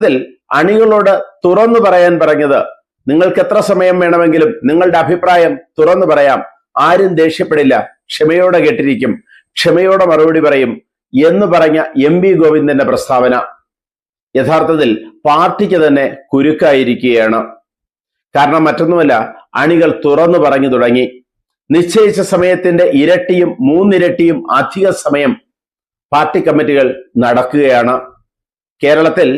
ഇതിൽ അണികളോട് തുറന്നു പറയാൻ പറഞ്ഞത്, നിങ്ങൾക്ക് എത്ര സമയം വേണമെങ്കിലും നിങ്ങളുടെ അഭിപ്രായം തുറന്നു പറയാം, ആരും ദേഷ്യപ്പെടില്ല, ക്ഷമയോടെ കേട്ടിരിക്കും, ക്ഷമയോടെ മറുപടി പറയും എന്ന് പറഞ്ഞ MP ഗോവിന്ദന്റെ പ്രസ്താവന യഥാർത്ഥത്തിൽ പാർട്ടിക്ക് തന്നെ കുരുക്കായിരിക്കുകയാണ്. കാരണം മറ്റൊന്നുമല്ല, അണികൾ തുറന്നു പറഞ്ഞു തുടങ്ങി. നിശ്ചയിച്ച സമയത്തിന്റെ ഇരട്ടിയും മൂന്നിരട്ടിയും അധിക സമയം പാർട്ടി കമ്മിറ്റികൾ നടക്കുകയാണ്. കേരളത്തിൽ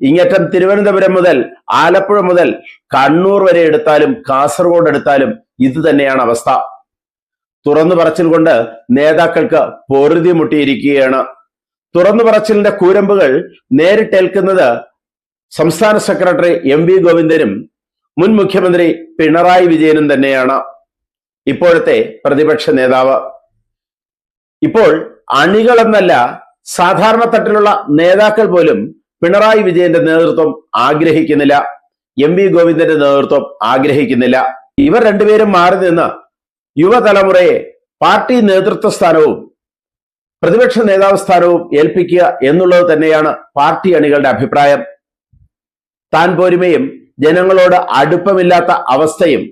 ഇങ്ങറ്റം തിരുവനന്തപുരം മുതൽ ആലപ്പുഴ മുതൽ കണ്ണൂർ വരെ എടുത്താലും കാസർഗോഡ് എടുത്താലും ഇത് തന്നെയാണ് അവസ്ഥ. തുറന്നു പറച്ചിൽ കൊണ്ട് നേതാക്കൾക്ക് പൊറുതി മുട്ടിയിരിക്കുകയാണ്. തുറന്നു പറച്ചിലിന്റെ കൂരമ്പുകൾ നേരിട്ടേൽക്കുന്നത് സംസ്ഥാന സെക്രട്ടറി MP ഗോവിന്ദനും മുൻ മുഖ്യമന്ത്രി പിണറായി വിജയനും തന്നെയാണ്, ഇപ്പോഴത്തെ പ്രതിപക്ഷ നേതാവ്. ഇപ്പോൾ അണികളെന്നല്ല, സാധാരണ തട്ടിലുള്ള നേതാക്കൾ പോലും പിണറായി വിജയന്റെ നേതൃത്വം ആഗ്രഹിക്കുന്നില്ല, MP ഗോവിന്ദന്റെ നേതൃത്വം ആഗ്രഹിക്കുന്നില്ല. ഇവർ രണ്ടുപേരും മാറി നിന്ന് യുവതലമുറയെ പാർട്ടി നേതൃത്വ സ്ഥാനവും പ്രതിപക്ഷ നേതാവ് സ്ഥാനവും ഏൽപ്പിക്കുക എന്നുള്ളത് തന്നെയാണ് പാർട്ടി അണികളുടെ അഭിപ്രായം. താൻ പോരുമയും ജനങ്ങളോട് അടുപ്പമില്ലാത്ത അവസ്ഥയും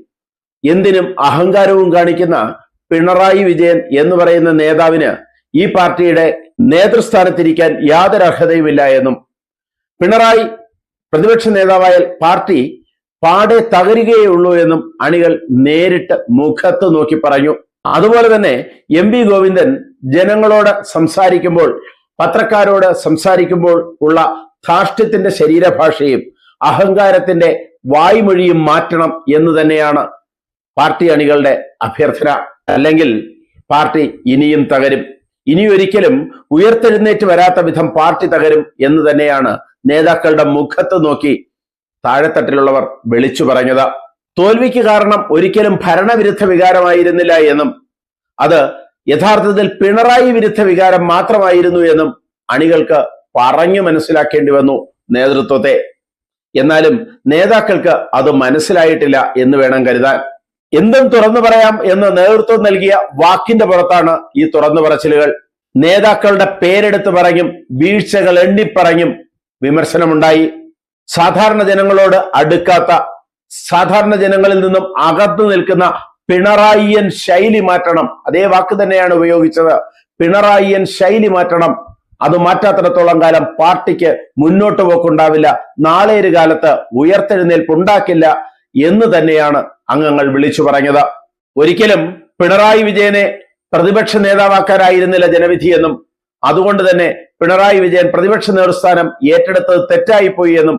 എന്തിനും അഹങ്കാരവും കാണിക്കുന്ന പിണറായി വിജയൻ എന്ന് പറയുന്ന നേതാവിന് ഈ പാർട്ടിയുടെ നേതൃസ്ഥാനത്തിരിക്കാൻ യാതൊരു അർഹതയുമില്ല എന്നും, പിണറായി പ്രതിപക്ഷ നേതാവായാൽ പാർട്ടി പാടെ തകരുകയുള്ളൂ എന്നും അണികൾ നേരിട്ട് മുഖത്ത് നോക്കി പറഞ്ഞു. അതുപോലെ തന്നെ MP ഗോവിന്ദൻ ജനങ്ങളോട് സംസാരിക്കുമ്പോൾ, പത്രക്കാരോട് സംസാരിക്കുമ്പോൾ ഉള്ള ധാർഷ്ട്യത്തിന്റെ ശരീരഭാഷയും അഹങ്കാരത്തിന്റെ വായ്മൊഴിയും മാറ്റണം എന്ന് തന്നെയാണ് പാർട്ടി അണികളുടെ അഭ്യർത്ഥന. അല്ലെങ്കിൽ പാർട്ടി ഇനിയും തകരും, ഇനിയൊരിക്കലും ഉയർത്തെഴുന്നേറ്റ് വരാത്ത വിധം പാർട്ടി തകരും എന്ന് തന്നെയാണ് നേതാക്കളുടെ മുഖത്ത് നോക്കി താഴെത്തട്ടിലുള്ളവർ വിളിച്ചു പറഞ്ഞത്. തോൽവിക്ക് കാരണം ഒരിക്കലും ഭരണവിരുദ്ധ വികാരമായിരുന്നില്ല എന്നും അത് യഥാർത്ഥത്തിൽ പിണറായി വിരുദ്ധ വികാരം മാത്രമായിരുന്നു എന്നും അണികൾക്ക് പറഞ്ഞു മനസ്സിലാക്കേണ്ടി വന്നു നേതൃത്വത്തെ. എന്നാലും നേതാക്കൾക്ക് അത് മനസ്സിലായിട്ടില്ല എന്ന് വേണം കരുതാൻ. എന്തും തുറന്നു പറയാം എന്ന് നേതൃത്വം നൽകിയ വാക്കിന്റെ പുറത്താണ് ഈ തുറന്നു പറച്ചിലുകൾ. നേതാക്കളുടെ പേരെടുത്ത് പറഞ്ഞും വീഴ്ചകൾ എണ്ണിപ്പറഞ്ഞും വിമർശനമുണ്ടായി. സാധാരണ ജനങ്ങളോട് അടുക്കാത്ത, സാധാരണ ജനങ്ങളിൽ നിന്നും അകന്നു നിൽക്കുന്ന പിണറായിയൻ ശൈലി മാറ്റണം. അതേ വാക്ക് തന്നെയാണ് ഉപയോഗിച്ചത്, പിണറായിയൻ ശൈലി മാറ്റണം. അത് മാറ്റാത്തിടത്തോളം കാലം പാർട്ടിക്ക് മുന്നോട്ട് പോക്കുണ്ടാവില്ല, നാളെ ഒരു കാലത്ത് ഉയർത്തെഴുന്നേൽപ്പുണ്ടാക്കില്ല എന്ന് തന്നെയാണ് അംഗങ്ങൾ വിളിച്ചു പറഞ്ഞത്. ഒരിക്കലും പിണറായി വിജയനെ പ്രതിപക്ഷ നേതാവാക്കാനായിരുന്നില്ല ജനവിധിയെന്നും അതുകൊണ്ട് തന്നെ പിണറായി വിജയൻ പ്രതിപക്ഷ നേതൃസ്ഥാനം ഏറ്റെടുത്തത് തെറ്റായിപ്പോയി എന്നും